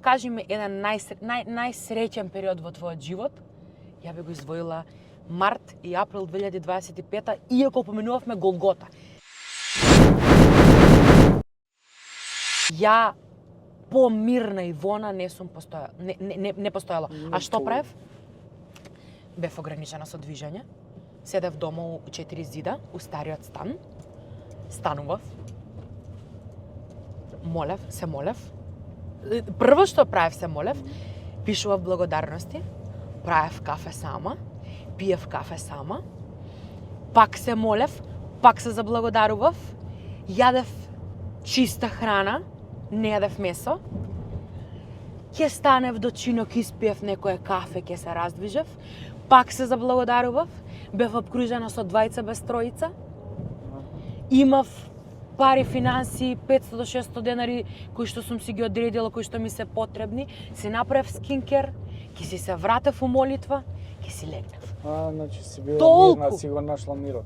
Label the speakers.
Speaker 1: кажи ми еден најсреќен период во твојот живот, ја би го издвоила март и април 2025, иако поменувавме Голгота. Ја помирна Ивона не сум постојала, не постојала. А што правев? Бев ограничена со движење. Седев дома у 4 зида, у стариот стан. Станував. Се молев. Прво што правев се молев, пишував благодарности, правев кафе сама, пиев кафе сама, пак се молев, пак се заблагодарував, јадев чиста храна, не јадев месо, ќе станев до чино, ќе испиев некое кафе, ќе се раздвижев, пак се заблагодарував, бев обкружена со двајца без тројца, имав пари, финанси, 500 до 600 денари, кои што сум си ги одредила, кои што ми се потребни, си направив скинкер, ќе си се вратев у молитва, ќе си легнев.
Speaker 2: Значи си била мирна, си го нашла мирот.